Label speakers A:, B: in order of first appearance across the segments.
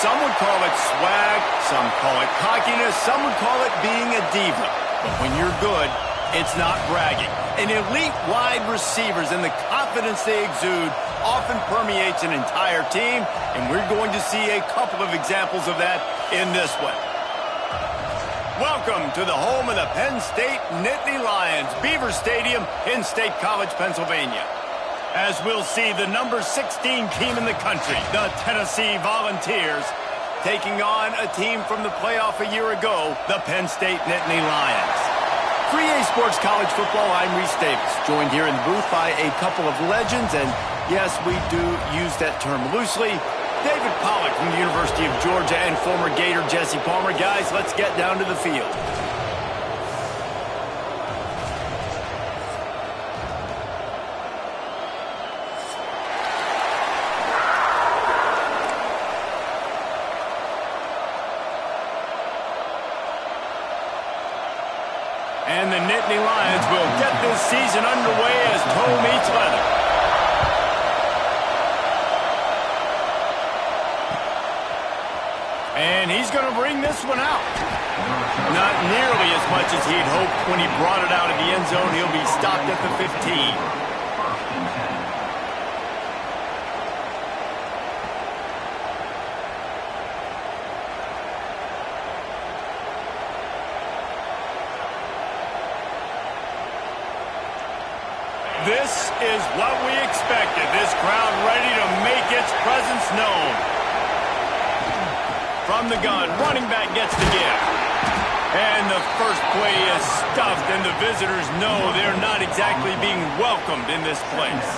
A: Some would call it swag, some call it cockiness, some would call it being a diva. But when you're good, it's not bragging. An elite wide receivers and the confidence they exude often permeates an entire team, and we're going to see a couple of examples of that in this one. Welcome to the home of the Penn State Nittany Lions, Beaver Stadium in State College, Pennsylvania. As we'll see the number 16 team in the country, the Tennessee Volunteers, taking on a team from the playoff a year ago, the Penn State Nittany Lions. 3A Sports College Football, I'm Reese Davis, joined here in the booth by a couple of legends, and yes, we do use that term loosely. David Pollack from the University of Georgia and former Gator Jesse Palmer. Guys, let's get down to the field. And the Nittany Lions will get this season underway as toe meets leather. And he's going to bring this one out. Not nearly as much as he'd hoped when he brought it out of the end zone. He'll be stopped at the 15. This is what we expected. This crowd ready to make its presence known. From the gun, running back gets the gift. And the first play is stuffed, and the visitors know they're not exactly being welcomed in this place.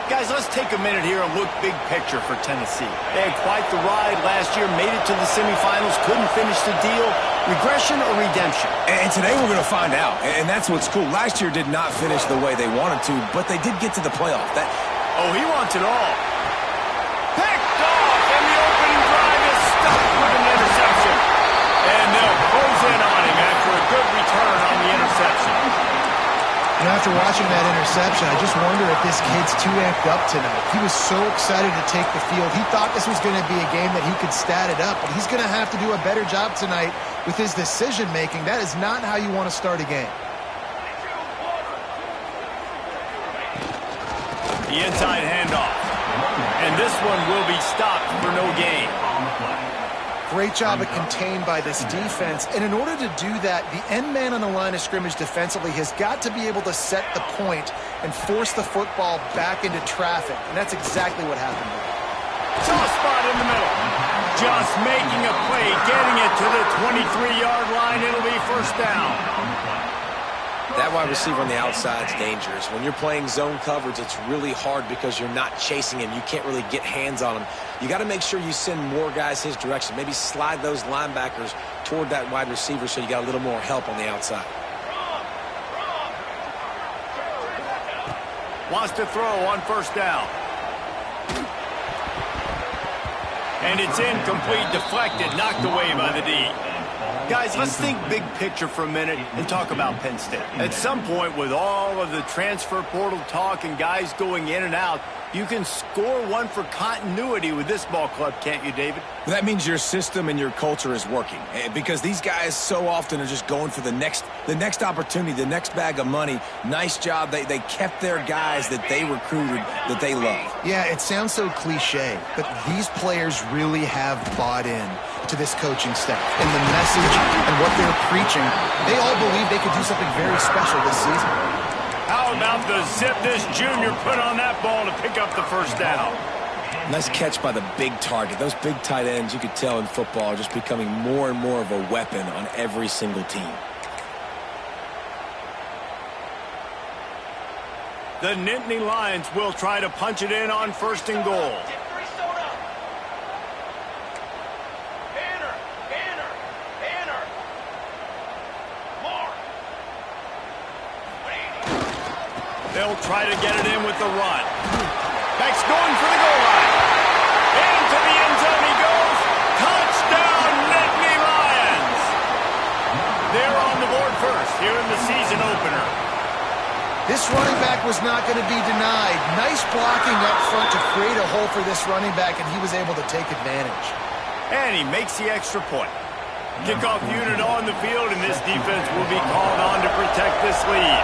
A: Guys, let's take a minute here and look big picture for Tennessee. They had quite the ride last year, made it to the semifinals, couldn't finish the deal. Regression or redemption?
B: And today we're going to find out, and that's what's cool. Last year did not finish the way they wanted to, but they did get to the playoff.
A: Oh, he wants it all. Picked off, and the opening drive is stopped with an interception. And they'll close in on him after a good return on the interception.
C: You know, after watching that interception, I just wonder if this kid's too amped up tonight. He was so excited to take the field. He thought this was going to be a game that he could stat it up, but he's going to have to do a better job tonight with his decision-making. That is not how you want to start a game.
A: The inside handoff. And this one will be stopped for no gain.
C: Great job of contained by this defense. And in order to do that, the end man on the line of scrimmage defensively has got to be able to set the point and force the football back into traffic. And that's exactly what happened there.
A: Soft spot in the middle. Just making a play, getting it to the 23-yard line. It'll be first down.
B: That wide receiver on the outside is dangerous. When you're playing zone coverage, it's really hard because you're not chasing him. You can't really get hands on him. You got to make sure you send more guys his direction. Maybe slide those linebackers toward that wide receiver so you got a little more help on the outside.
A: Wants to throw on first down. And it's incomplete, deflected, knocked away by the D. Guys, let's think big picture for a minute and talk about Penn State. At some point, with all of the transfer portal talk and guys going in and out, you can score one for continuity with this ball club, can't you, David?
B: That means your system and your culture is working, because these guys so often are just going for the next opportunity, the next bag of money. Nice job. They kept their guys that they recruited, that they love.
C: Yeah, it sounds so cliche, but these players really have bought in to this coaching staff and the message and what they're preaching. They all believe they could do something very special this season.
A: How about the zip this junior put on that ball to pick up the first down?
B: Nice catch by the big target. Those big tight ends, you could tell in football, are just becoming more and more of a weapon on every single team.
A: The Nittany Lions will try to punch it in on first and goal. They'll try to get it in with the run. Beck's going for the goal line. Into the end zone he goes. Touchdown, Nittany Lions. They're on the board first here in the season opener.
C: This running back was not going to be denied. Nice blocking up front to create a hole for this running back, and he was able to take advantage.
A: And he makes the extra point. Kickoff unit on the field, and this defense will be called on to protect this lead.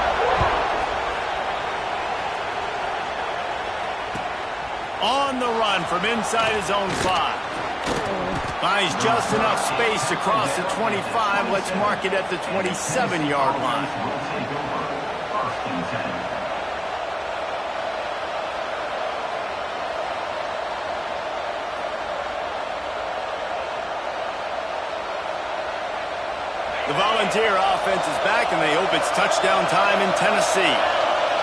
A: On the run from inside his own 5. Finds just enough space to cross the 25. Let's mark it at the 27-yard line. The Volunteer offense is back, and they hope it's touchdown time in Tennessee.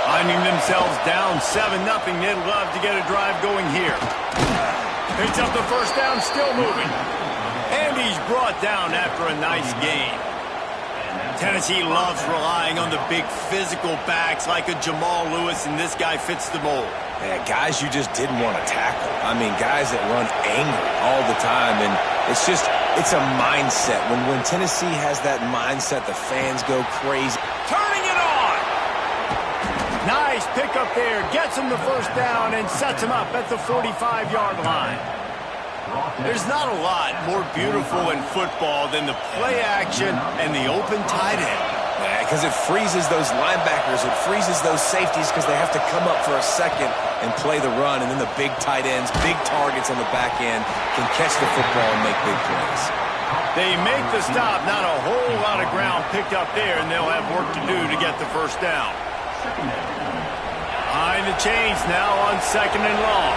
A: Finding themselves down 7-0, they'd love to get a drive going here. Picks up the first down, still moving. And he's brought down after a nice gain. Tennessee loves relying on the big physical backs like a Jamal Lewis, and this guy fits the mold.
B: Yeah, guys you just didn't want to tackle. I mean, guys that run angry all the time, and it's a mindset. When Tennessee has that mindset, the fans go crazy.
A: Turning it on! Nice pickup there. Gets him the first down and sets him up at the 45-yard line. There's not a lot more beautiful in football than the play action and the open tight end.
B: Yeah, because it freezes those linebackers. It freezes those safeties because they have to come up for a second and play the run. And then the big tight ends, big targets on the back end can catch the football and make big plays.
A: They make the stop. Not a whole lot of ground picked up there, and they'll have work to do to get the first down. Behind the chains now on 2nd and long.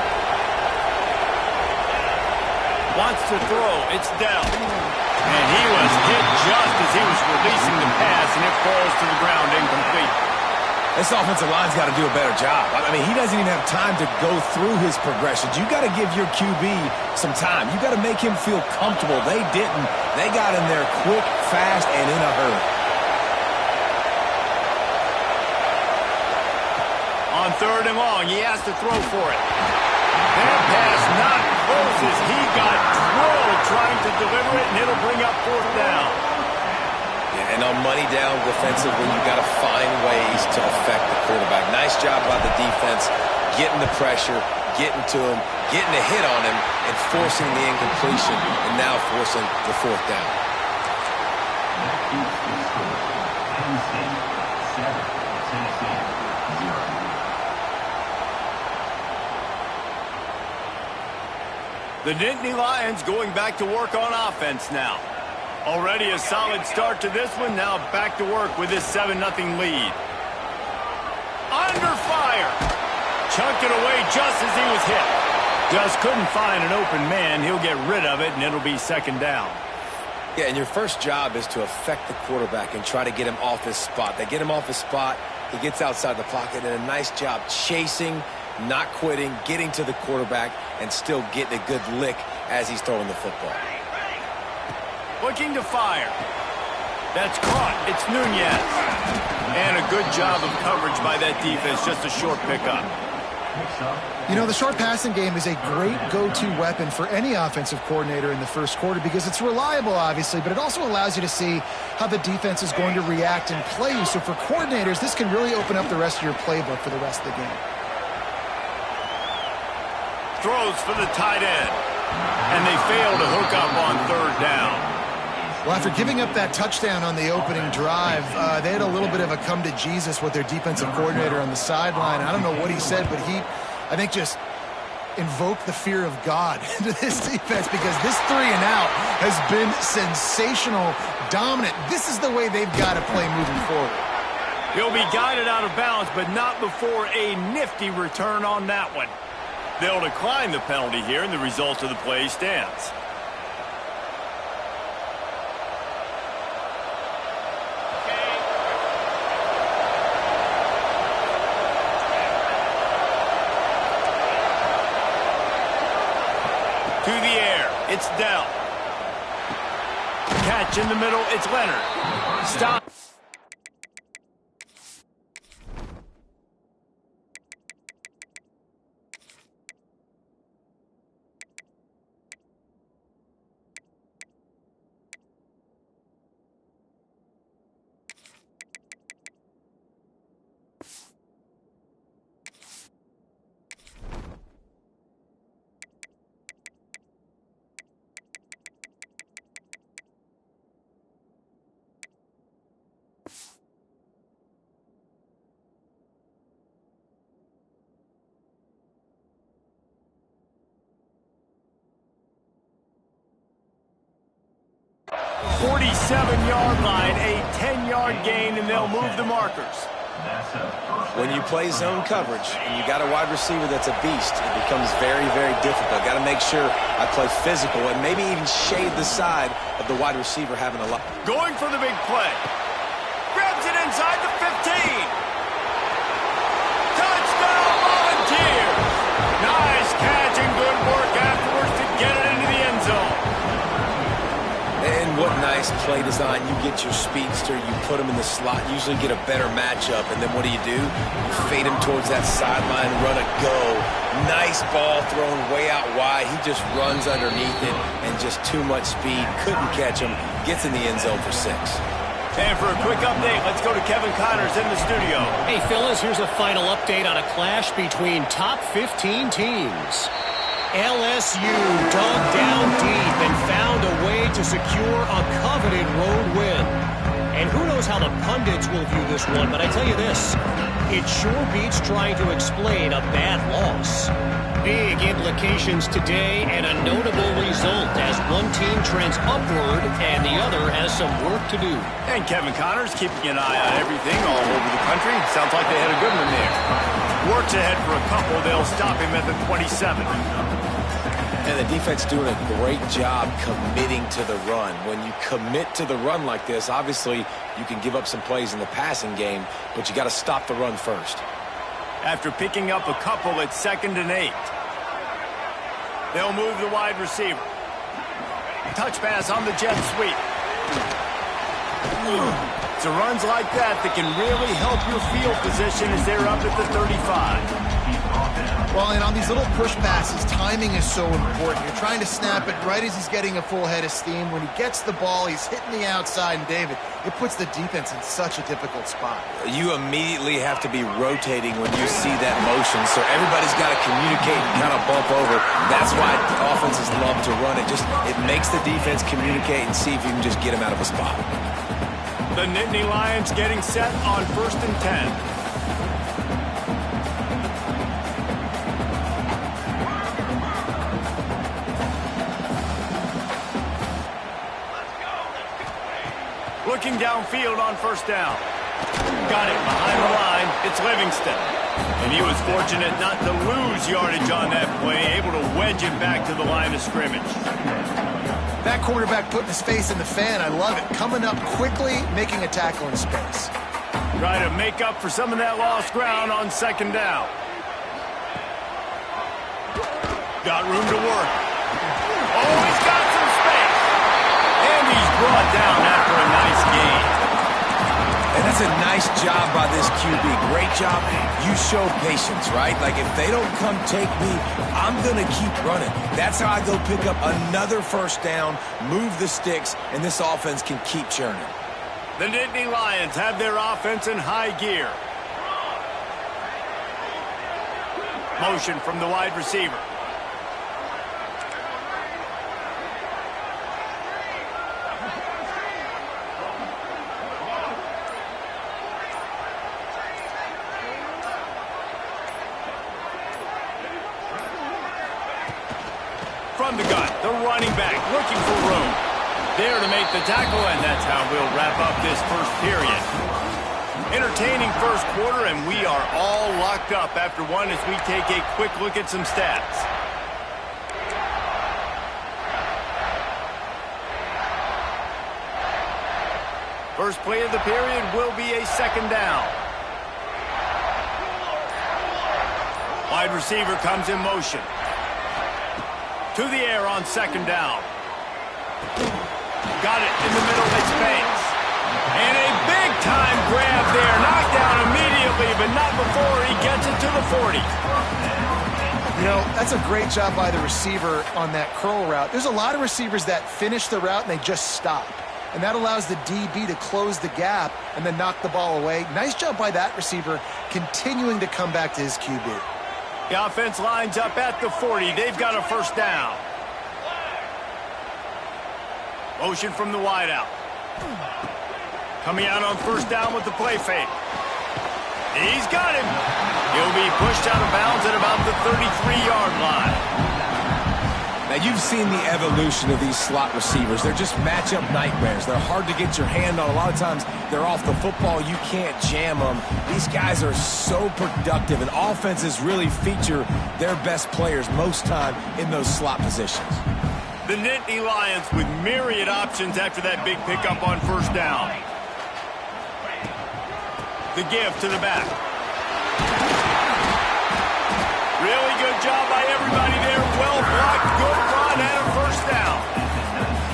A: Wants to throw. It's Dell. And he was hit just as he was releasing the pass, and it falls to the ground incomplete.
B: This offensive line's got to do a better job. I mean, he doesn't even have time to go through his progressions. You got to give your QB some time. You got to make him feel comfortable. They didn't. They got in there quick, fast, and in a hurry.
A: On 3rd and long, he has to throw for it. That pass not close as he got drilled trying to deliver it, and it'll bring up 4th down.
B: Yeah, and on money down defensively, you got to find ways to affect the quarterback. Nice job by the defense, getting the pressure, getting to him, getting a hit on him, and forcing the incompletion, and now forcing the 4th down.
A: The Nittany Lions going back to work on offense now. Already a solid start to this one. Now back to work with this 7-0 lead. Under fire. Chunked it away just as he was hit. Just couldn't find an open man. He'll get rid of it, and it'll be 2nd down.
B: Yeah, and your first job is to affect the quarterback and try to get him off his spot. They get him off his spot. He gets outside the pocket, and a nice job chasing, not quitting, getting to the quarterback, and still getting a good lick as he's throwing the football.
A: Looking to fire. That's caught. It's Nunez. And a good job of coverage by that defense. Just a short pickup.
C: You know, the short passing game is a great go-to weapon for any offensive coordinator in the first quarter because it's reliable, obviously, but it also allows you to see how the defense is going to react and play you. So for coordinators, this can really open up the rest of your playbook for the rest of the game.
A: Throws for the tight end. And they fail to hook up on 3rd down.
C: Well, after giving up that touchdown on the opening drive, they had a little bit of a come to Jesus with their defensive coordinator on the sideline. I don't know what he said, but he, I think, just invoked the fear of God into this defense because this 3 and out has been sensational, dominant. This is the way they've got to play moving forward.
A: He'll be guided out of bounds, but not before a nifty return on that one. They'll decline the penalty here, and the result of the play stands. To the air, it's Dell. Catch in the middle, it's Leonard. Stop. 27-yard line, a 10-yard gain, and they'll move the markers.
B: When you play zone coverage and you got a wide receiver that's a beast, it becomes very, very difficult. Got to make sure I play physical and maybe even shade the side of the wide receiver having a lot.
A: Going for the big play. Grabs it inside the 15. Touchdown, Volunteers! Nice catch and good work afterwards to get it into the end zone.
B: And what nice play design. You get your speedster, you put him in the slot, usually get a better matchup, and then what do? You fade him towards that sideline, run a go. Nice ball thrown way out wide. He just runs underneath it, and just too much speed. Couldn't catch him. Gets in the end zone for 6.
A: And for a quick update, let's go to Kevin Connors in the studio.
D: Hey, Phyllis, here's a final update on a clash between top 15 teams. LSU dug down deep and found a way to secure a coveted road win. And who knows how the pundits will view this one, but I tell you this, it sure beats trying to explain a bad loss. Big implications today and a notable result as one team trends upward and the other has some work to do.
A: And Kevin Connors keeping an eye on everything all over the country. Sounds like they had a good one there. Works ahead for a couple. They'll stop him at the 27.
B: And the defense doing a great job committing to the run. When you commit to the run like this, obviously you can give up some plays in the passing game, but you got to stop the run first.
A: After picking up a couple at 2nd and 8. They'll move the wide receiver. Touch pass on the jet sweep. It's runs like that can really help your field position as they're up at the 35.
C: Well, and on these little push passes, timing is so important. You're trying to snap it right as he's getting a full head of steam. When he gets the ball, he's hitting the outside, and David, it puts the defense in such a difficult spot.
B: You immediately have to be rotating when you see that motion, so everybody's got to communicate and kind of bump over. That's why offenses love to run it. It makes the defense communicate and see if you can just get him out of a spot.
A: The Nittany Lions getting set on 1st and 10. Looking downfield on 1st down. Got it behind the line. It's Livingston. And he was fortunate not to lose yardage on that play, able to wedge it back to the line of scrimmage.
C: That quarterback putting his face in the fan, I love it. Coming up quickly, making a tackle in space.
A: Try to make up for some of that lost ground on 2nd down. Got room to work. Oh, he's got some space. And he's brought down after a nice gain.
B: And that's a nice job by this QB. Great job. You show patience, right? Like, if they don't come take me, I'm going to keep running. That's how I go pick up another 1st down, move the sticks, and this offense can keep churning.
A: The Nittany Lions have their offense in high gear. Motion from the wide receiver. From the gun, the running back looking for room. There to make the tackle, and that's how we'll wrap up this first period. Entertaining first quarter, and we are all locked up after one as we take a quick look at some stats. First play of the period will be a 2nd down. Wide receiver comes in motion. To the air on 2nd down. Got it in the middle of space. And a big-time grab there. Knocked down immediately, but not before he gets it to the 40.
C: You know, that's a great job by the receiver on that curl route. There's a lot of receivers that finish the route and they just stop. And that allows the DB to close the gap and then knock the ball away. Nice job by that receiver continuing to come back to his QB.
A: The offense lines up at the 40. They've got a 1st down. Motion from the wideout. Coming out on 1st down with the play fake. He's got him. He'll be pushed out of bounds at about the 33-yard line.
B: Now, you've seen the evolution of these slot receivers. They're just matchup nightmares. They're hard to get your hand on. A lot of times, they're off the football. You can't jam them. These guys are so productive, and offenses really feature their best players most time in those slot positions.
A: The Nittany Lions with myriad options after that big pickup on first down. The give to the back. Really good job by everybody there. Well blocked, good run, and a first down.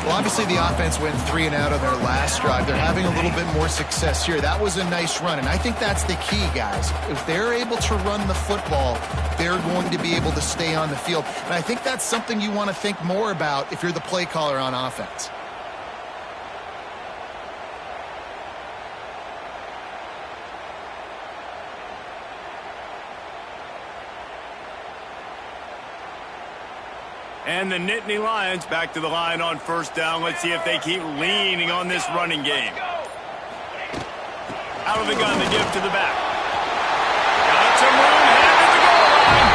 C: Well, obviously the offense went 3 and out on their last drive. They're having a little bit more success here. That was a nice run, and I think that's the key, guys. If they're able to run the football, they're going to be able to stay on the field. And I think that's something you want to think more about if you're the play caller on offense.
A: And the Nittany Lions back to the line on first down. Let's see if they keep leaning on this running game. Out of the gun, the give to the back. Got some room, headed to the goal line.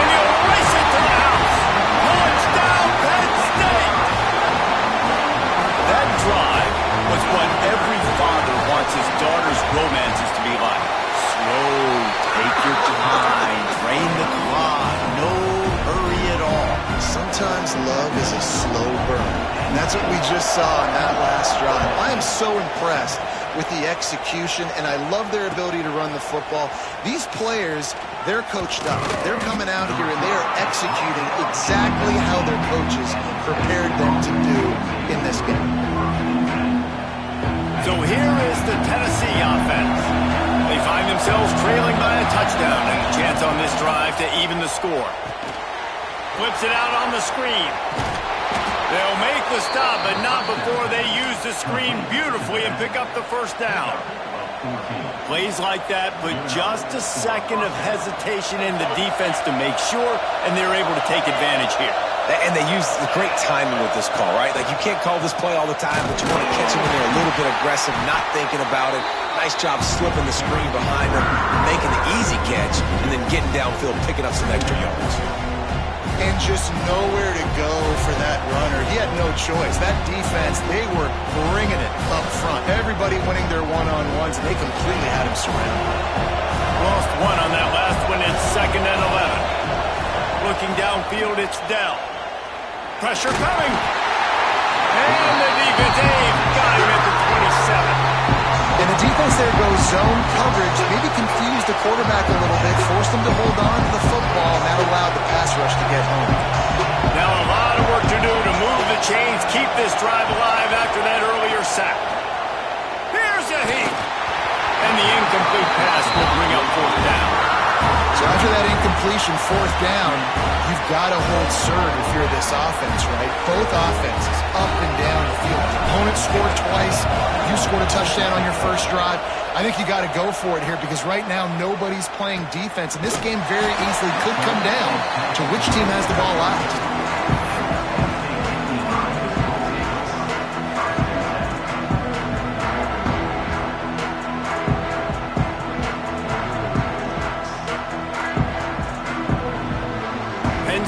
A: And you'll race it to the house. Touchdown, Penn State! That drive was what every father wants his daughter's romances to be like. Slow, take your time, drain the clock, no hurry at all.
C: Sometimes love is a slow burn, and that's what we just saw in that last drive. I am so impressed with the execution, and I love their ability to run the football. These players, they're coached up. They're coming out here, and they are executing exactly how their coaches prepared them to do in this game.
A: So here is the Tennessee offense. They find themselves trailing by a touchdown and a chance on this drive to even the score. Flips it out on the screen. They'll make the stop, but not before they use the screen beautifully and pick up the first down. Plays like that put just a second of hesitation in the defense to make sure, and they're able to take advantage here.
B: And they use the great timing with this call, right? Like, you can't call this play all the time, but you want to catch them when they're a little bit aggressive, not thinking about it. Nice job slipping the screen behind them, making the easy catch, and then getting downfield, picking up some extra yards.
C: And just nowhere to go for that runner. He had no choice. That defense, they were bringing it up front. Everybody winning their one-on-ones, and they completely had him surrounded.
A: Lost one on that last one. It's 2nd and 11. Looking downfield, it's Dell. Pressure coming. And the defense, Dave got him at the 27.
C: And the defense there goes zone coverage, maybe confused the quarterback a little bit, forced him to hold on to the football, and that allowed the pass rush to get home.
A: Now a lot of work to do to move the chains, keep this drive alive after that earlier sack. Here's a heat. And the incomplete pass will bring up 4th down.
C: So after that incompletion, 4th down, you've got to hold serve if you're this offense, right? Both offenses, up and down the field. The opponent scored twice. You scored a touchdown on your first drive. I think you got to go for it here because right now nobody's playing defense, and this game very easily could come down to which team has the ball last.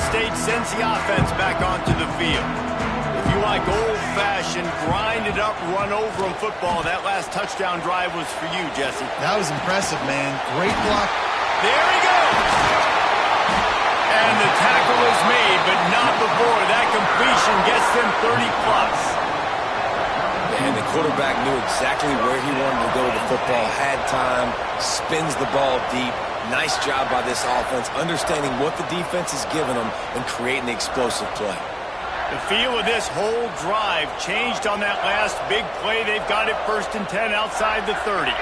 A: State sends the offense back onto the field. If you like old-fashioned, grinded-up, run-over-'em football, that last touchdown drive was for you, Jesse.
C: That was impressive, man. Great block.
A: There he goes! And the tackle is made, but not before that completion gets them 30-plus.
B: And the quarterback knew exactly where he wanted to go with the football, had time, spins the ball deep. Nice job by this offense, understanding what the defense is giving them and creating the explosive play.
A: The feel of this whole drive changed on that last big play. They've got it 1st and 10 outside the 30.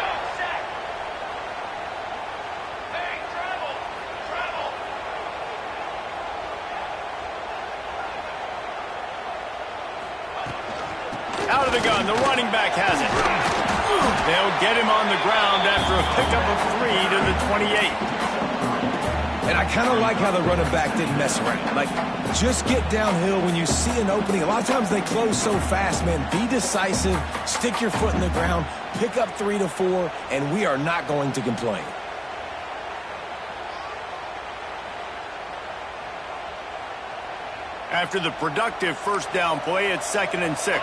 A: Out of the gun, the running back has it. They'll get him on the ground after a pickup of 3 to the 28.
B: And I kind of like how the running back didn't mess around. Like, just get downhill when you see an opening. A lot of times they close so fast, man. Be decisive, stick your foot in the ground, pick up 3 to 4, and we are not going to complain.
A: After the productive first down play, it's 2nd and 6.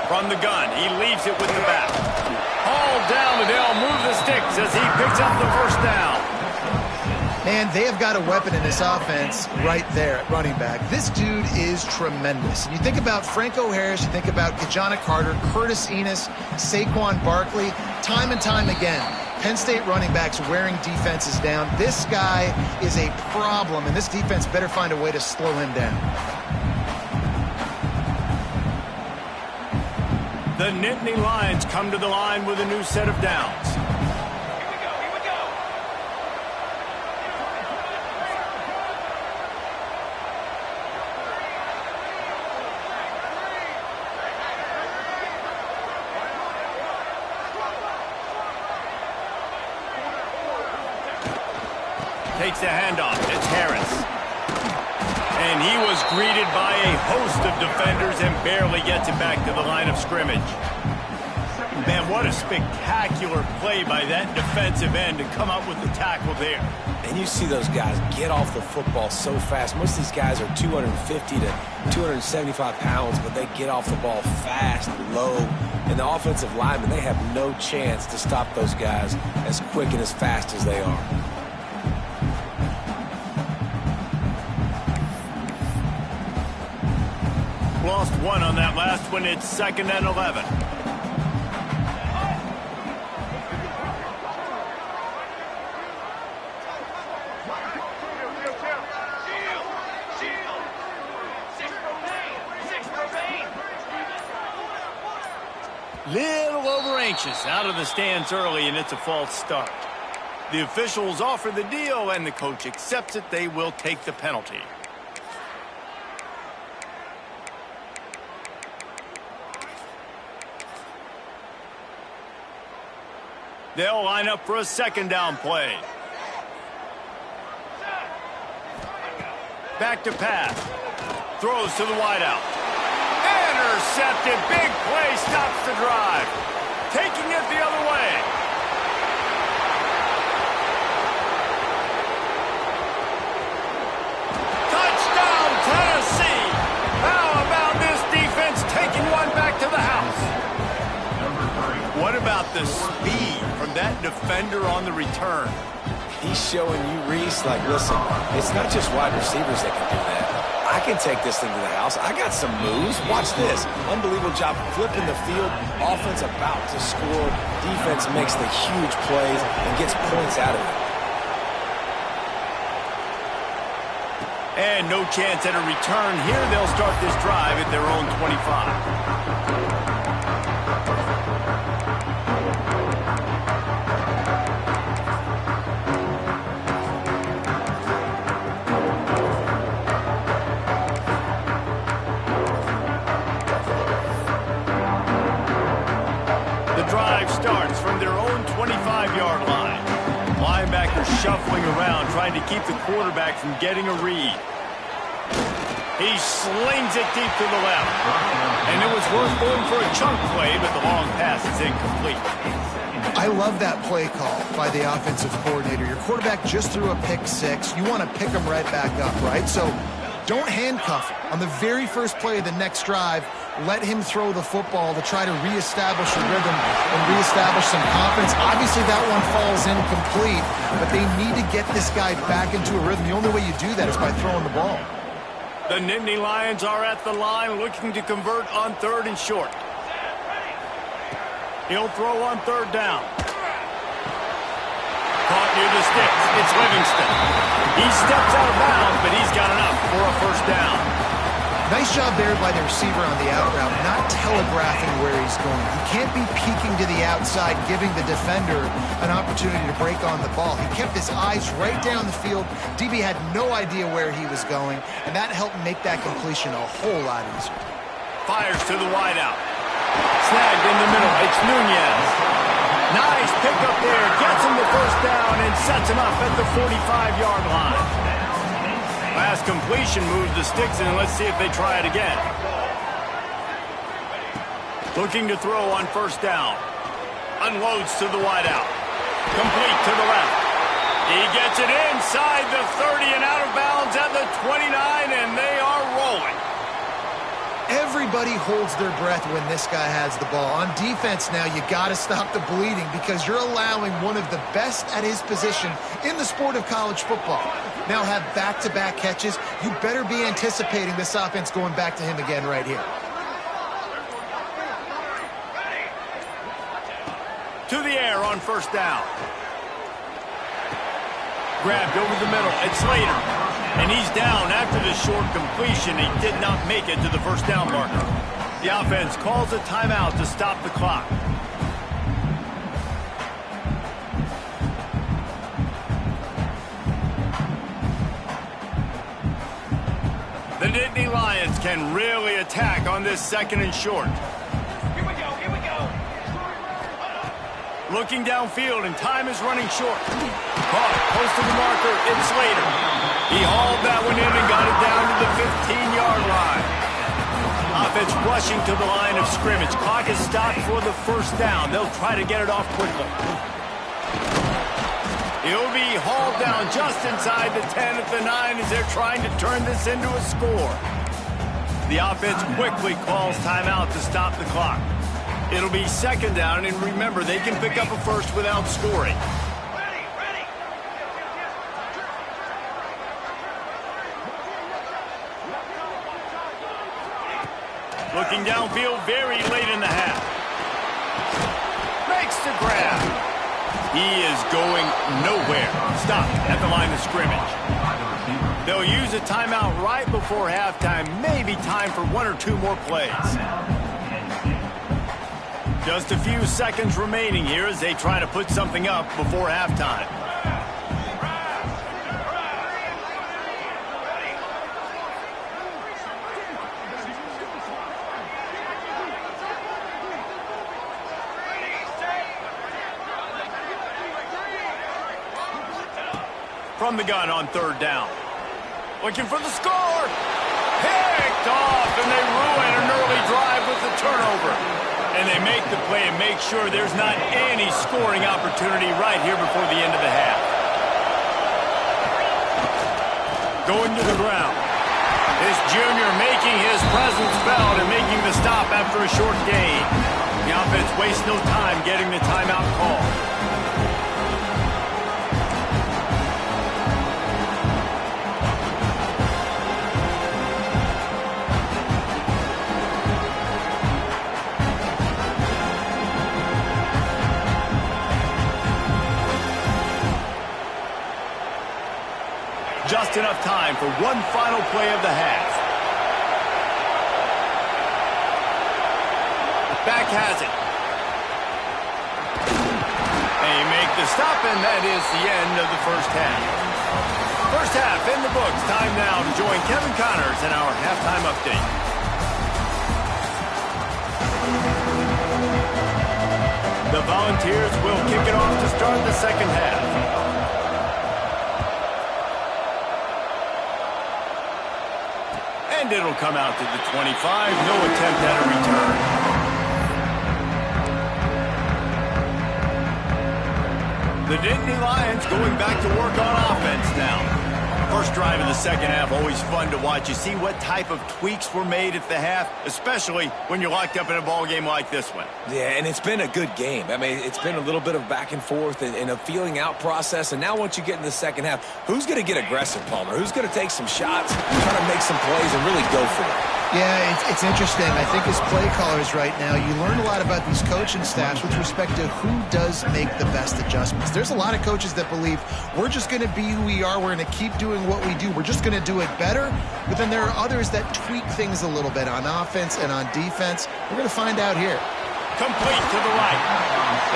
A: From the gun, he leaves it with the back. Hauled down, and they'll move the sticks as he picks up the first down.
C: Man, they have got a weapon in this offense right there at running back. This dude is tremendous. And you think about Franco Harris, you think about Kajana Carter, Curtis Enos, Saquon Barkley, time and time again, Penn State running backs wearing defenses down. This guy is a problem, and this defense better find a way to slow him down.
A: The Nittany Lions come to the line with a new set of downs.
E: Here we go.
A: Takes the handoff. It's Harris. And he was greeted by a host of defenders and barely gets it back to the line of scrimmage. Man, what a spectacular play by that defensive end to come up with the tackle there.
B: And you see those guys get off the football so fast. Most of these guys are 250 to 275 pounds, but they get off the ball fast, low. And the offensive linemen, they have no chance to stop those guys as quick and as fast as they are.
A: Lost one on that last one. It's 2nd and 11. Little over anxious out of the stands early, and it's a false start. The officials offer the deal, and the coach accepts it. They will take the penalty. They'll line up for a 2nd down play. Back to pass. Throws to the wideout. Intercepted. Big play. Stops the drive. Taking it the other way. Touchdown, Tennessee. How about this defense taking one back to the house? What about the speed from that defender on the return?
B: He's showing you, Reese, like, listen, it's not just wide receivers that can do that. I can take this thing to the house. I got some moves. Watch this. Unbelievable job flipping the field. Offense about to score. Defense makes the huge plays and gets points out of it.
A: And no chance at a return here. They'll start this drive at their own 25. Starts from their own 25-yard line. Linebackers shuffling around, trying to keep the quarterback from getting a read. He slings it deep to the left. And it was worth going for a chunk play, but the long pass is incomplete.
C: I love that play call by the offensive coordinator. Your quarterback just threw a pick six. You want to pick him right back up, right? So don't handcuff him. On the very first play of the next drive, let him throw the football to try to reestablish a rhythm and reestablish some confidence. Obviously, that one falls incomplete, but they need to get this guy back into a rhythm. The only way you do that is by throwing the ball.
A: The Nittany Lions are at the line looking to convert on 3rd and short. He'll throw on 3rd down. Caught near the sticks. It's Livingston. He steps out of bounds, but he's got enough for a 1st down.
C: Nice job there by the receiver on the out route, not telegraphing where he's going. He can't be peeking to the outside, giving the defender an opportunity to break on the ball. He kept his eyes right down the field. DB had no idea where he was going, and that helped make that completion a whole lot easier.
A: Fires to the wideout. Snagged in the middle. It's Nunez. Nice pickup there. Gets him the 1st down and sets him up at the 45-yard line. Last completion moves the sticks, and let's see if they try it again. Looking to throw on 1st down. Unloads to the wideout. Complete to the left. He gets it inside the 30 and out of bounds at the 29, and they are rolling.
C: Everybody holds their breath when this guy has the ball. On defense now, you got to stop the bleeding because you're allowing one of the best at his position in the sport of college football. Now have back-to-back catches. You better be anticipating this offense going back to him again right here.
A: To the air on first down. Grabbed over the middle. It's Slater. And he's down after the short completion. He did not make it to the first down marker. The offense calls a timeout to stop the clock. The Nittany Lions can really attack on this second and short.
E: Here we go, here we go.
A: Looking downfield, and time is running short. Caught, close to the marker, it's Slater. He hauled that one in and got it down to the 15-yard line. Offense rushing to the line of scrimmage. Clock is stopped for the first down. They'll try to get it off quickly. He'll be hauled down just inside the 10 at the 9 as they're trying to turn this into a score. The offense quickly calls timeout to stop the clock. It'll be second down, and remember, they can pick up a first without scoring.
E: Ready, ready.
A: Looking downfield very late in the half. Makes the grab. He is going nowhere. Stopped at the line of scrimmage. They'll use a timeout right before halftime. Maybe time for one or two more plays. Just a few seconds remaining here as they try to put something up before halftime. From the gun on third down. Looking for the score. Picked off, and they ruin an early drive with the turnover. And they make the play and make sure there's not any scoring opportunity right here before the end of the half. Going to the ground. This junior making his presence felt and making the stop after a short gain. The offense wastes no time getting the timeout call. Just enough time for one final play of the half. Back has it. They make the stop, and that is the end of the first half. First half in the books. Time now to join Kevin Connors in our halftime update. The Volunteers will kick it off to start the second half. And it'll come out to the 25. No attempt at a return. The Nittany Lions going back to work on offense now. First drive of the second half, always fun to watch. You see what type of tweaks were made at the half, especially when you're locked up in a ball game like this one.
B: Yeah, and it's been a good game. I mean, it's been a little bit of back and forth and a feeling out process. And now once you get in the second half, who's going to get aggressive, Palmer? Who's going to take some shots, try to make some plays, and really go for it?
C: Yeah, it's interesting. I think as play callers right now, you learn a lot about these coaching staffs with respect to who does make the best adjustments. There's a lot of coaches that believe we're just going to be who we are. We're going to keep doing what we do. We're just going to do it better. But then there are others that tweak things a little bit on offense and on defense. We're going to find out here.
A: Complete to the right.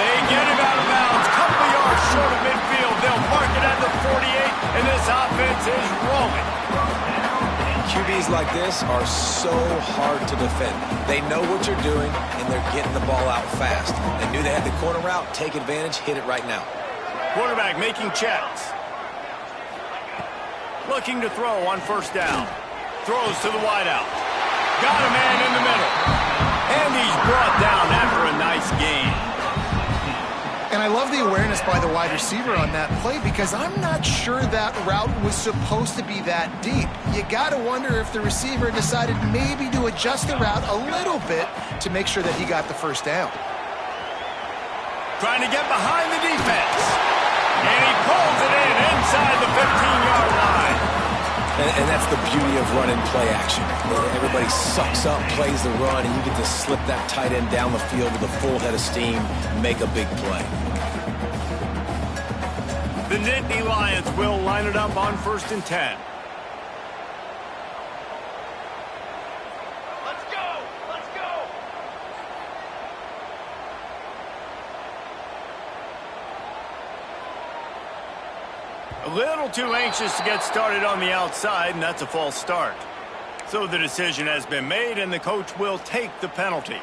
A: They get him out of bounds. Couple yards short of midfield. They'll mark it at the 48, and this offense is rolling.
B: QBs like this are so hard to defend. They know what you're doing, and they're getting the ball out fast. They knew they had the corner route. Take advantage. Hit it right now.
A: Quarterback making checks. Looking to throw on first down. Throws to the wideout. Got a man in the middle. And he's brought down after a nice gain.
C: missed by the wide receiver on that play because I'm not sure that route was supposed to be that deep. You got to wonder if the receiver decided maybe to adjust the route a little bit to make sure that he got the first down.
A: Trying to get behind the defense. And he pulls it in inside the 15-yard line.
B: And that's the beauty of run and play action. Everybody sucks up, plays the run, and you get to slip that tight end down the field with a full head of steam, make a big play.
A: The Nittany Lions will line it up on 1st and 10.
E: Let's go! Let's go!
A: A little too anxious to get started on the outside, and that's a false start. So the decision has been made, and the coach will take the penalty.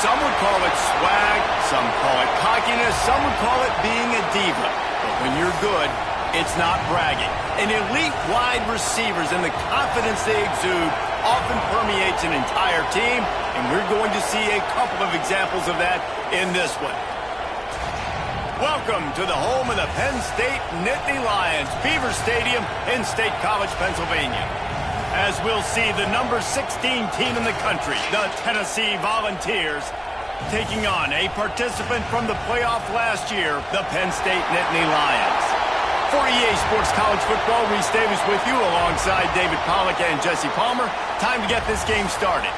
A: Some would call it swag, some call it cockiness, some would call it being a diva. But when you're good, it's not bragging. And elite wide receivers and the confidence they exude often permeates an entire team, and we're going to see a couple of examples of that in this one. Welcome to the home of the Penn State Nittany Lions, Beaver Stadium in State College, Pennsylvania. As we'll see the number 16 team in the country, the Tennessee Volunteers, taking on a participant from the playoff last year, the Penn State Nittany Lions. For EA Sports College Football, Reese Davis with you alongside David Pollack and Jesse Palmer. Time to get this game started.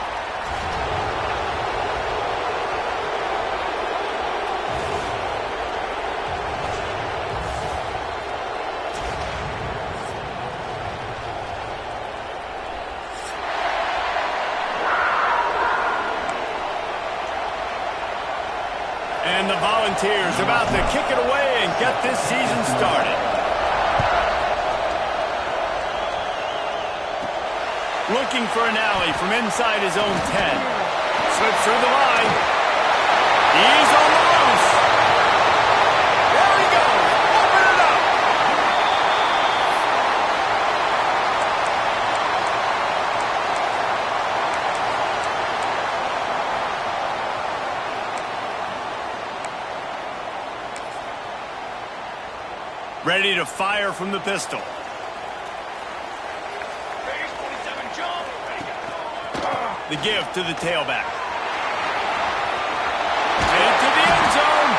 A: And the Volunteers about to kick it away and get this season started. Looking for an alley from inside his own 10. Slips through the line. He's on the loose. There he goes. Open it up. Ready to fire from the pistol. The give to the tailback. Into the end zone.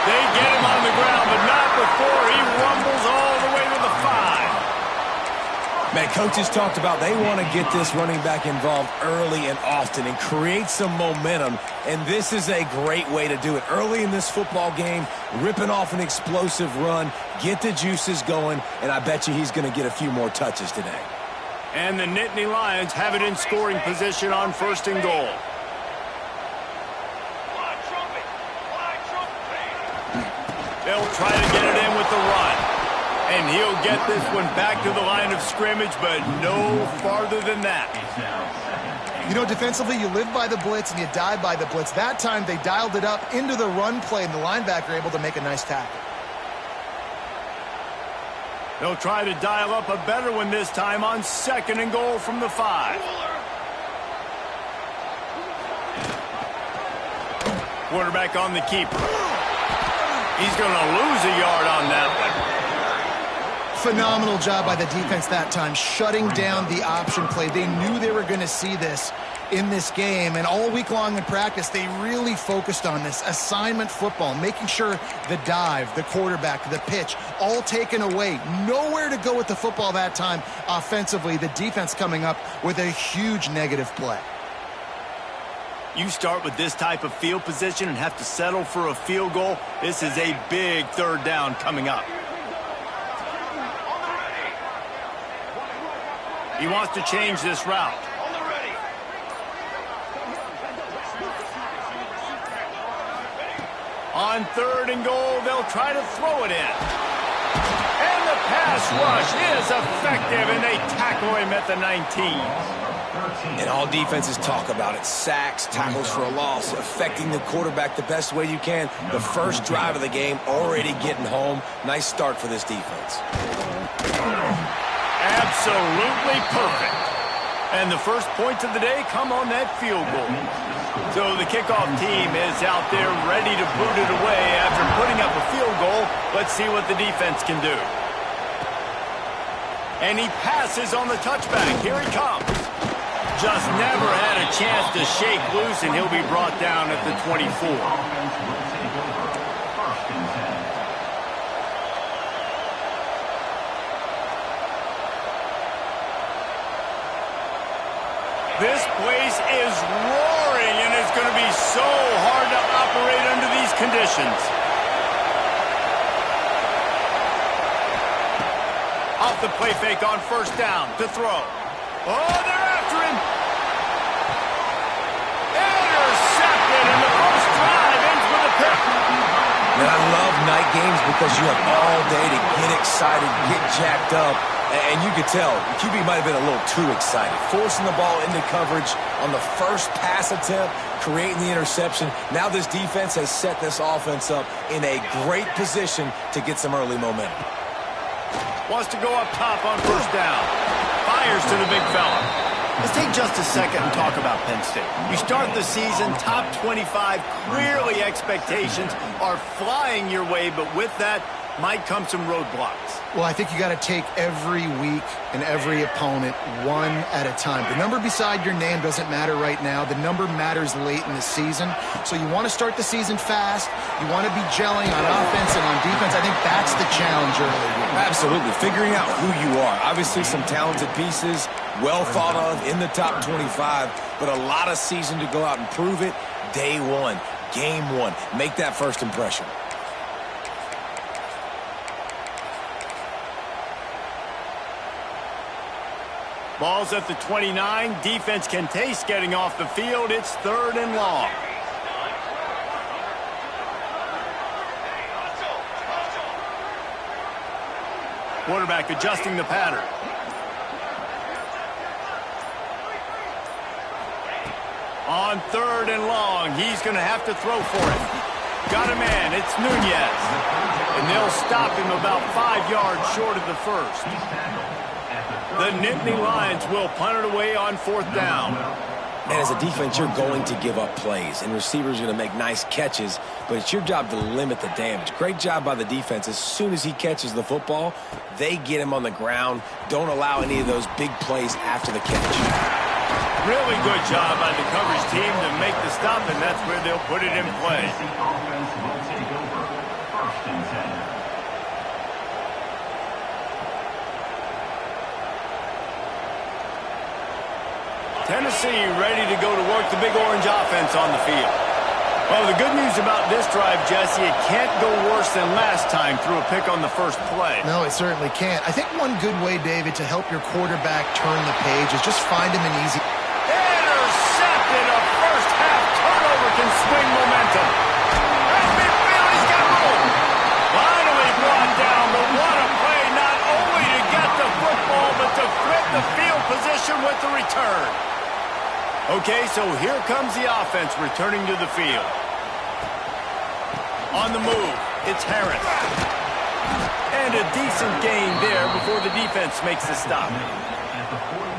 A: They get him on the ground, but not before he rumbles all the way to the 5.
B: Man, coaches talked about they want to get this running back involved early and often and create some momentum, and this is a great way to do it. Early in this football game, ripping off an explosive run, get the juices going, and I bet you he's going to get a few more touches today.
A: And the Nittany Lions have it in scoring position on 1st and goal. They'll try to get it in with the run. And he'll get this one back to the line of scrimmage, but no farther than that.
C: You know, defensively, you live by the blitz and you die by the blitz. That time, they dialed it up into the run play, and the linebacker able to make a nice tackle.
A: They'll try to dial up a better one this time on 2nd and goal from the 5. Quarterback on the keeper. He's going to lose a yard on that one.
C: Phenomenal job by the defense that time, shutting down the option play. They knew they were going to see this in this game, and all week long in practice, they really focused on this assignment football, making sure the dive, the quarterback, the pitch, all taken away. Nowhere to go with the football that time offensively. The defense coming up with a huge negative play.
A: You start with this type of field position and have to settle for a field goal. This is a big 3rd down coming up. He wants to change this route. On 3rd and goal, they'll try to throw it in. And the pass rush is effective, and they tackle him at the 19.
B: And all defenses talk about it. Sacks, tackles for a loss, affecting the quarterback the best way you can. The first drive of the game, already getting home. Nice start for this defense.
A: Absolutely perfect. And the first points of the day come on that field goal. So the kickoff team is out there ready to boot it away after putting up a field goal. Let's see what the defense can do. And he passes on the touchback. Here he comes. Just never had a chance to shake loose, and he'll be brought down at the 24. This place is roaring, and it's going to be so hard to operate under these conditions. Off the play fake on 1st down to throw. Oh, they're after him. Intercepted, and the first drive ends with a pick.
B: And I love night games because you have all day to get excited, get jacked up. And you could tell, QB might have been a little too excited. Forcing the ball into coverage on the first pass attempt, creating the interception. Now this defense has set this offense up in a great position to get some early momentum.
A: Wants to go up top on 1st down. Fires to the big fella. Let's take just a second and talk about Penn State. You start the season top 25. Clearly expectations are flying your way, but with that, might come some roadblocks.
C: Well, I think you got to take every week and every opponent one at a time. The number beside your name doesn't matter right now. The number matters late in the season. So you want to start the season fast. You want to be gelling on offense and on defense. I think that's the challenge early.
B: Absolutely. Figuring out who you are. Obviously some talented pieces, well thought of in the top 25, but a lot of season to go out and prove it. Day one, game one. Make that first impression.
A: Ball's at the 29. Defense can taste getting off the field. It's 3rd and long. Quarterback adjusting the pattern. On 3rd and long, he's going to have to throw for it. Got a man. It's Nunez. And they'll stop him about 5 yards short of the first. The Nittany Lions will punt it away on 4th down.
B: Man, as a defense, you're going to give up plays, and receivers are going to make nice catches, but it's your job to limit the damage. Great job by the defense. As soon as he catches the football, they get him on the ground. Don't allow any of those big plays after the catch.
A: Really good job by the coverage team to make the stop, and that's where they'll put it in play. Tennessee ready to go to work the Big Orange offense on the field. Well, the good news about this drive, Jesse, it can't go worse than last time through a pick on the first play.
C: No, it certainly can't. I think one good way, David, to help your quarterback turn the page is just find him an easy...
A: Intercepted! A first-half turnover can swing momentum. And McFeely's got room. Finally brought down, but what a play not only to get the football, but to flip the field position with the return. Okay, so here comes the offense returning to the field. On the move, it's Harris. And a decent gain there before the defense makes the stop.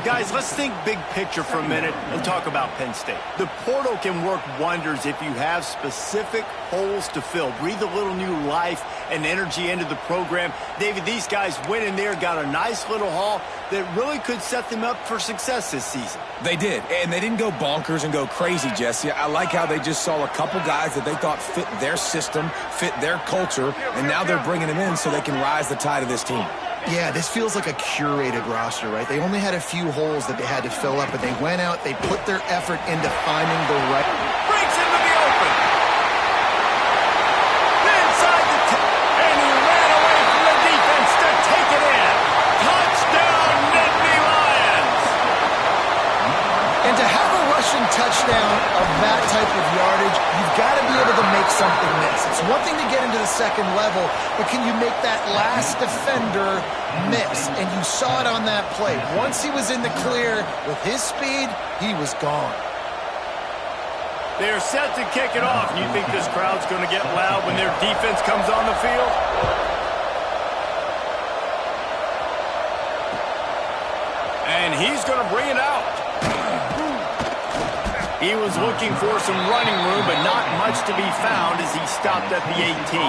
A: Guys, let's think big picture for a minute and talk about Penn State. The portal can work wonders if you have specific holes to fill. Breathe a little new life and energy into the program. David, these guys went in there, got a nice little haul that really could set them up for success this season.
B: They did, and they didn't go bonkers and go crazy, Jesse. I like how they just saw a couple guys that they thought fit their system, fit their culture, and now they're bringing them in so they can rise the tide of this team.
C: Yeah, this feels like a curated roster, right? They only had a few holes that they had to fill up, but they went out, they put their effort into finding the right...
A: Breaks into the open. Inside the... And he ran away from the defense to take it in. Touchdown, Nittany Lions!
C: And to have a rushing touchdown of that type of yardage, you've got to be able to make something miss. It's one thing to get into the second level, but can you make that last defender miss? And you saw it on that play. Once he was in the clear with his speed, he was gone.
A: They're set to kick it off. You think this crowd's going to get loud when their defense comes on the field? And he's going to bring it out. He was looking for some running room, but not much to be found as he stopped at the 18.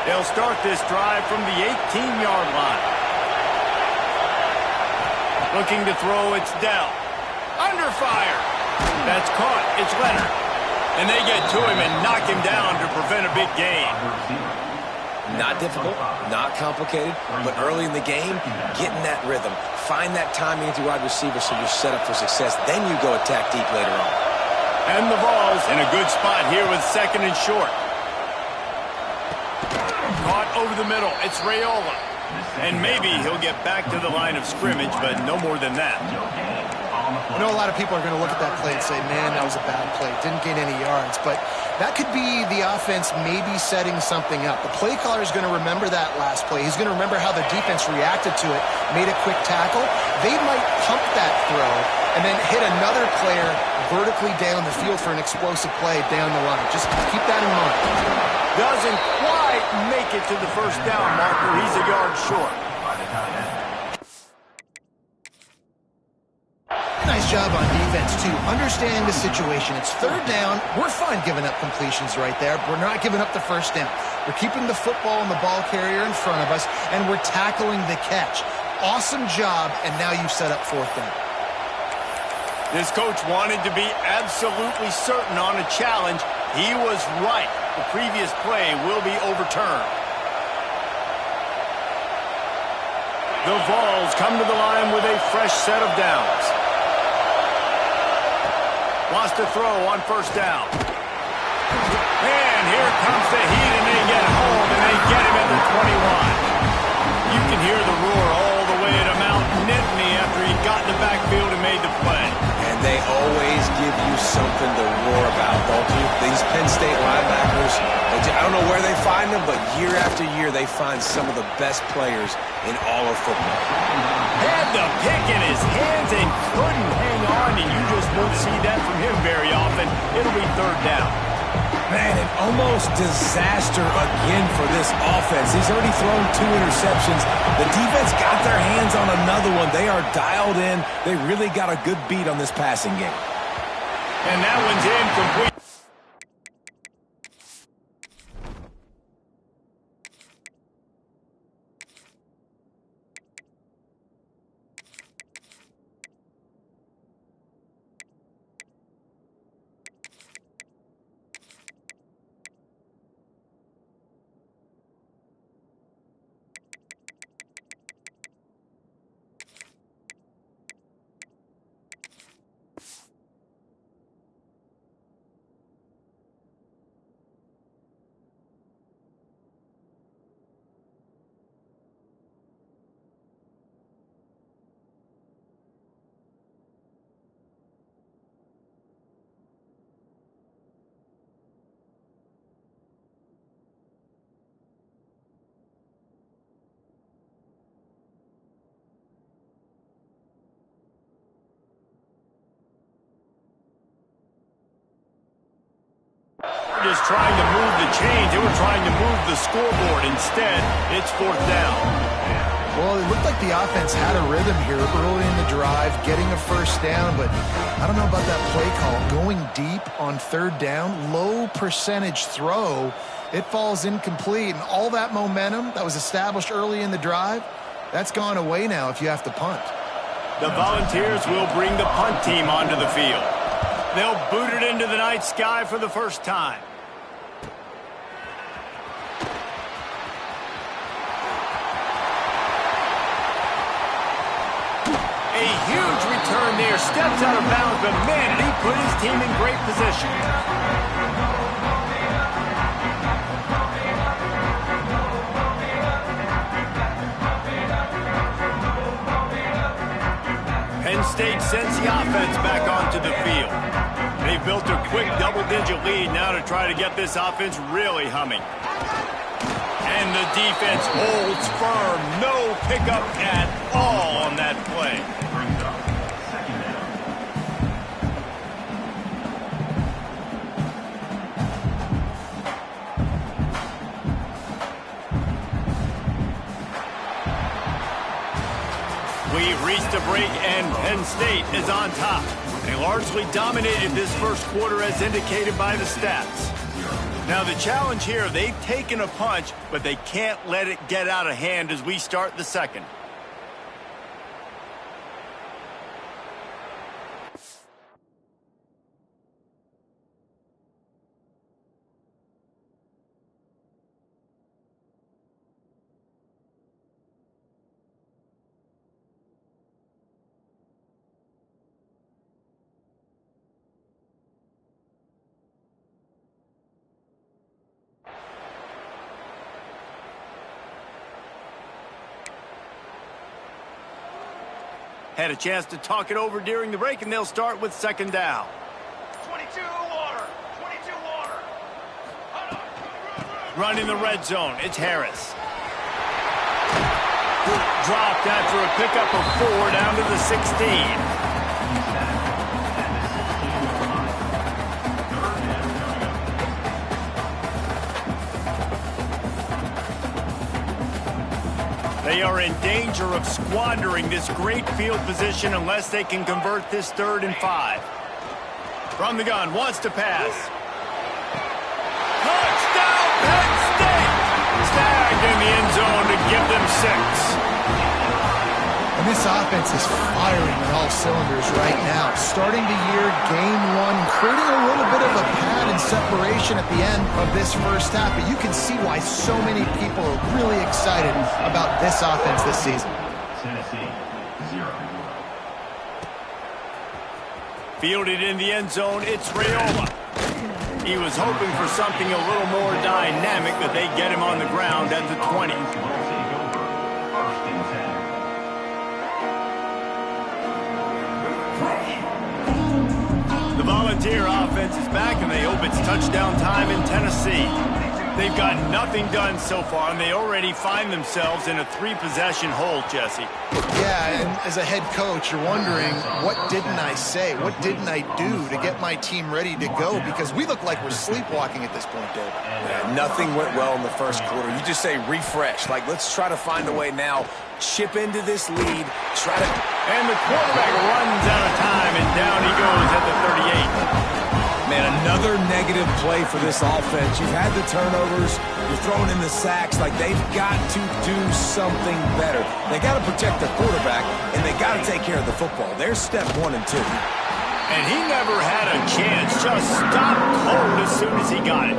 A: They'll start this drive from the 18-yard line. Looking to throw, it's Dell. Under fire. That's caught. It's Leonard. And they get to him and knock him down to prevent a big gain.
B: Not difficult, not complicated, but early in the game, get in that rhythm. Find that timing with your wide receiver so you're set up for success. Then you go attack deep later on.
A: And the ball's in a good spot here with 2nd and short. Caught over the middle. It's Raiola. And maybe he'll get back to the line of scrimmage, but no more than that.
C: I know a lot of people are going to look at that play and say, man, that was a bad play. Didn't gain any yards. But that could be the offense maybe setting something up. The play caller is going to remember that last play. He's going to remember how the defense reacted to it, made a quick tackle. They might pump that throw and then hit another player vertically down the field for an explosive play down the line. Just keep that in mind.
A: Doesn't quite make it to the first down marker. He's a yard short.
C: Nice job on defense, too. Understanding the situation. It's third down. We're fine giving up completions right there. We're not giving up the first down. We're keeping the football and the ball carrier in front of us, and we're tackling the catch. Awesome job, and now you've set up fourth down.
A: This coach wanted to be absolutely certain on a challenge. He was right. The previous play will be overturned. The Vols come to the line with a fresh set of downs. Wants to throw on first down. And here comes the heat, and they get home, and they get him at the 21. You can hear the roar all the way to Mount Nittany after he got in the backfield and made the play.
B: And they always give you something to roar about, don't you? These Penn State linebackers, I don't know where they find them, but year after year they find some of the best players in all of football.
A: Had the pick in his hands and couldn't hang on, and you just won't see that from him very often. It'll be third down.
B: Man, an almost disaster again for this offense. He's already thrown 2 interceptions. The defense got their hands on another one. They are dialed in. They really got a good beat on this passing game.
A: And that one's incomplete. Just trying to move the chains. They were trying to move the scoreboard. Instead, it's fourth down.
C: Well, it looked like the offense had a rhythm here early in the drive, getting a first down, but I don't know about that play call. Going deep on third down, low percentage throw, it falls incomplete, and all that momentum that was established early in the drive, that's gone away now if you have to punt.
A: The Volunteers will bring the punt team onto the field. They'll boot it into the night sky for the first time. A huge return there. Steps out of bounds, but man, did he put his team in great position. Penn State sends the offense back onto the field. They've built a quick double-digit lead now to try to get this offense really humming. And the defense holds firm. No pickup at all on that play. We've reached a break, and Penn State is on top. They largely dominated this first quarter as indicated by the stats. Now the challenge here, they've taken a punch, but they can't let it get out of hand as we start the second. Had a chance to talk it over during the break, and they'll start with second down.
E: 22 water. 22 water.
A: Running the red zone, it's Harris. Dropped after a pickup of 4 down to the 16. They are in danger of squandering this great field position unless they can convert this 3rd and 5. From the gun, wants to pass. Touchdown, Penn State! Snagged in the end zone to give them 6.
C: And this offense is firing on all cylinders right now. Starting the year, game 1, creating a little bit of a pad and separation at the end of this first half. But you can see why so many people are really excited about this offense this season.
F: Tennessee, 0.
A: Fielded in the end zone, it's Raiola. He was hoping for something a little more dynamic, but they get him on the ground at the 20. The Volunteer offense is back, and they hope it's touchdown time in Tennessee. They've got nothing done so far, and they already find themselves in a 3-possession hole, Jesse.
C: Yeah, and as a head coach, you're wondering, what didn't I say? What didn't I do to get my team ready to go? Because we look like we're sleepwalking at this point, Dave.
B: Yeah, nothing went well in the first quarter. You just say refresh. Like, let's try to find a way now. Chip into this lead. Try to...
A: And the quarterback runs out of time, and down he goes at the 38.
B: Man, another negative play for this offense. You've had the turnovers. You're throwing in the sacks. Like, they've got to do something better. They got to protect their quarterback, and they got to take care of the football. There's step 1 and 2.
A: And he never had a chance. Just stopped cold as soon as he got it.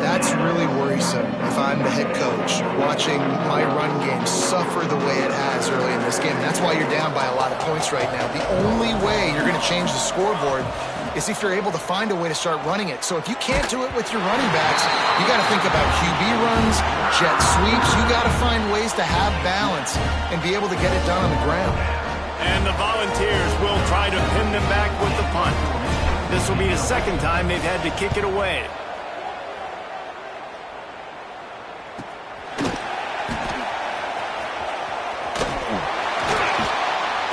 C: That's really worrisome if I'm the head coach, watching my run game suffer the way it has early in this game. And that's why you're down by a lot of points right now. The only way you're going to change the scoreboard is if you're able to find a way to start running it. So if you can't do it with your running backs, you got to think about QB runs, jet sweeps. You got to find ways to have balance and be able to get it done on the ground.
A: And the Volunteers will try to pin them back with the punt. This will be the second time they've had to kick it away.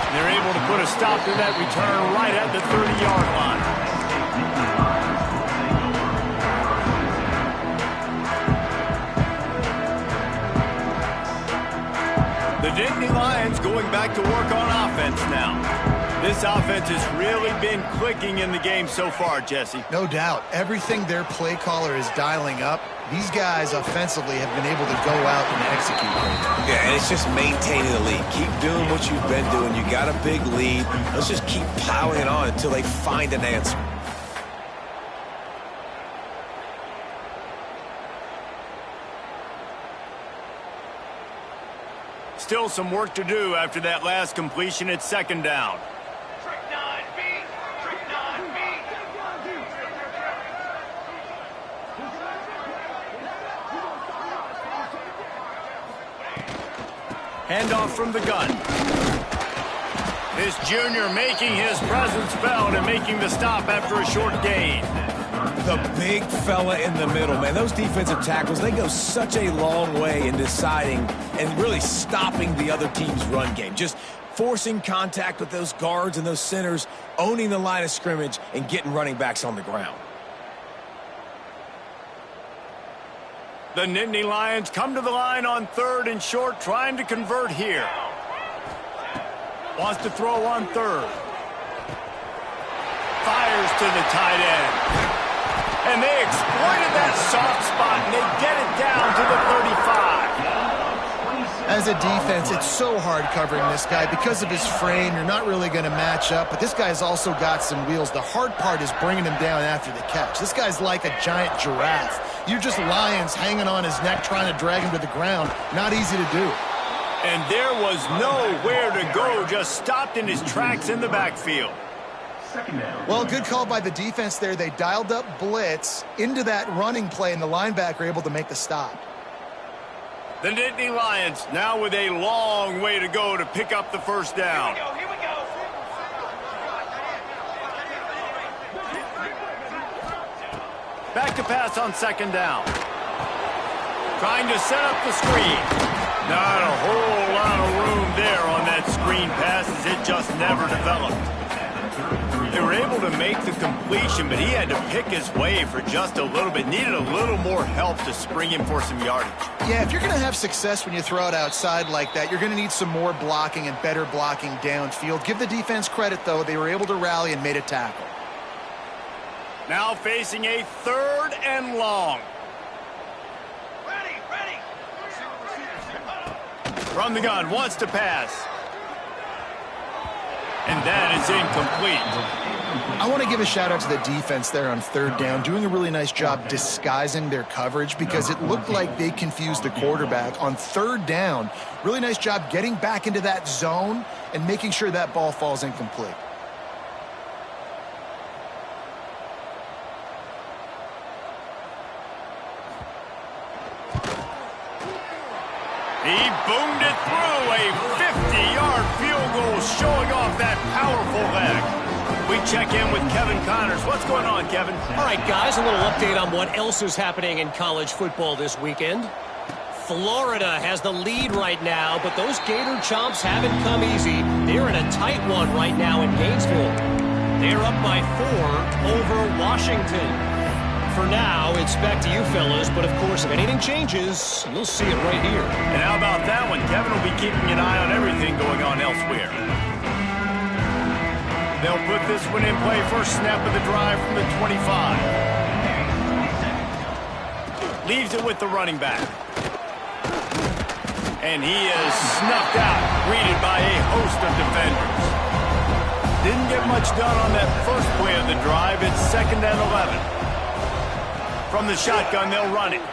A: They're able to put a stop to that return right at the 30-yard line. The Nittany Lions going back to work on offense now. This offense has really been clicking in the game so far, Jesse.
C: No doubt. Everything their play caller is dialing up, these guys offensively have been able to go out and execute.
B: Yeah, and it's just maintaining the lead. Keep doing what you've been doing. You got a big lead. Let's just keep piling it on until they find an answer.
A: Still some work to do after that last completion at 2nd down.
E: Trick 9B. Trick 9B.
A: Handoff from the gun. This junior making his presence felt and making the stop after a short gain.
B: The big fella in the middle, man. Those defensive tackles, they go such a long way in deciding and really stopping the other team's run game. Just forcing contact with those guards and those centers, owning the line of scrimmage, and getting running backs on the ground.
A: The Nittany Lions come to the line on 3rd and short, trying to convert here. Wants to throw on 3rd. Fires to the tight end. And they exploited that soft spot, and they get it down to the 35.
C: As a defense, it's so hard covering this guy. Because of his frame, you're not really going to match up, but this guy's also got some wheels. The hard part is bringing him down after the catch. This guy's like a giant giraffe. You're just lions hanging on his neck, trying to drag him to the ground. Not easy to do.
A: And there was nowhere to go, just stopped in his tracks in the backfield.
C: Well, good call by the defense there. They dialed up blitz into that running play, and the linebacker able to make the stop.
A: The Nittany Lions now with a long way to go to pick up the first down.
E: Here we go.
A: Back to pass on 2nd down. Trying to set up the screen. Not a whole lot of room there on that screen pass as it just never developed. They were able to make the completion, but he had to pick his way for just a little bit. Needed a little more help to spring him for some yardage.
C: Yeah, if you're going to have success when you throw it outside like that, you're going to need some more blocking and better blocking downfield. Give the defense credit, though. They were able to rally and made a tackle.
A: Now facing a 3rd and long.
E: Ready, ready.
A: From the gun, wants to pass. And that is incomplete.
C: I want to give a shout-out to the defense there on 3rd down, doing a really nice job disguising their coverage because it looked like they confused the quarterback on 3rd down. Really nice job getting back into that zone and making sure that ball falls incomplete.
A: He boomed it through a 50-yard field goal, showing off that powerful leg. We check in with Kevin Connors. What's going on, Kevin?
D: All right, guys, a little update on what else is happening in college football this weekend. Florida has the lead right now, but those Gator Chomps haven't come easy. They're in a tight one right now in Gainesville. They're up by 4 over Washington. For now, it's back to you fellas, but of course, if anything changes, you'll see it right here.
A: And how about that one? Kevin will be keeping an eye on everything going on elsewhere. They'll put this one in play. First snap of the drive from the 25. Leaves it with the running back. And he is snuffed out, greeted by a host of defenders. Didn't get much done on that first play of the drive. It's 2nd and 11. From the shotgun, they'll run it.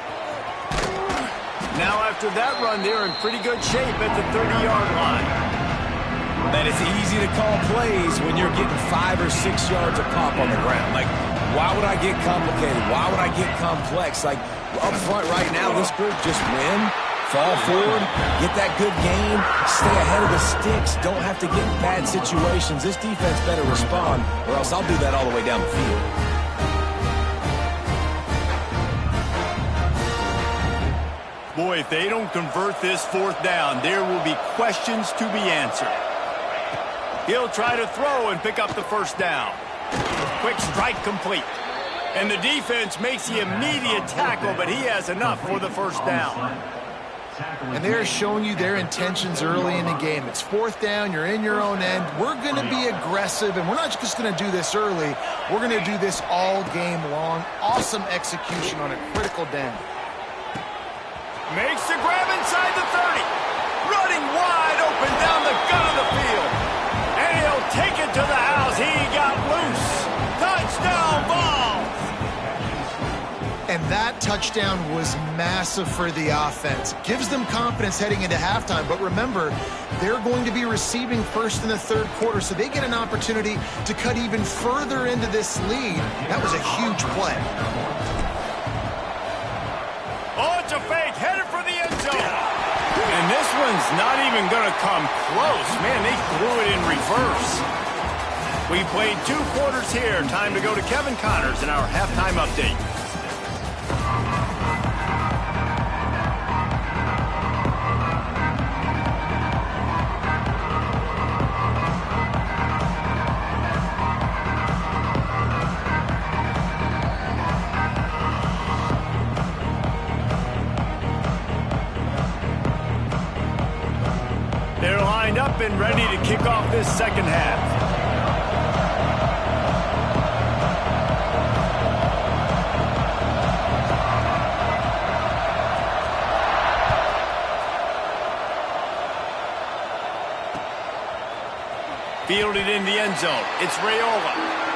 A: Now after that run, they're in pretty good shape at the 30-yard line.
B: That it's easy to call plays when you're getting 5 or 6 yards of pop on the ground. Like, why would I get complicated? Why would I get complex? Like, up front right now, this group just win, fall forward, get that good game, stay ahead of the sticks, don't have to get in bad situations. This defense better respond, or else I'll do that all the way down the field.
A: Boy, if they don't convert this 4th down, there will be questions to be answered. He'll try to throw and pick up the 1st down. Quick strike complete. And the defense makes the immediate tackle, but he has enough for the 1st down.
C: And they're showing you their intentions early in the game. It's 4th down, you're in your own end. We're going to be aggressive, and we're not just going to do this early. We're going to do this all game long. Awesome execution on a critical down.
A: Makes the grab inside the 30. Running wide open down the gut of the field. And he'll take it to the house. He got loose. Touchdown ball.
C: And that touchdown was massive for the offense. Gives them confidence heading into halftime. But remember, they're going to be receiving first in the 3rd quarter, so they get an opportunity to cut even further into this lead. That was a huge play.
A: Oh, it's a fake. Headed for the end zone. And this one's not even going to come close. Man, they threw it in reverse. We played 2 quarters here. Time to go to Kevin Connors in our halftime update. They're lined up and ready to kick off this 2nd half. Fielded in the end zone. It's Raiola.